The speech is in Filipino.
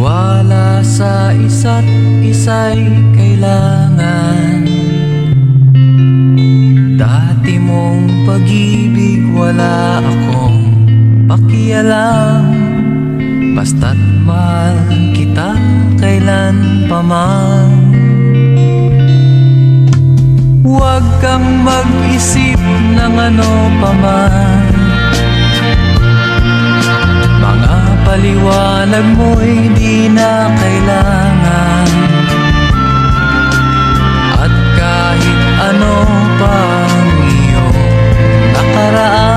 Tiwala sa isa't isa'y kailangan. Dati mong pag-ibig wala akong pakialam. Basta't mahal kita kailan pa man. Huwag kang mag-isip ng ano pa man. Mga paliwanag mo'y di na kailangan. At kahit ano pa ang iyong nakaraan,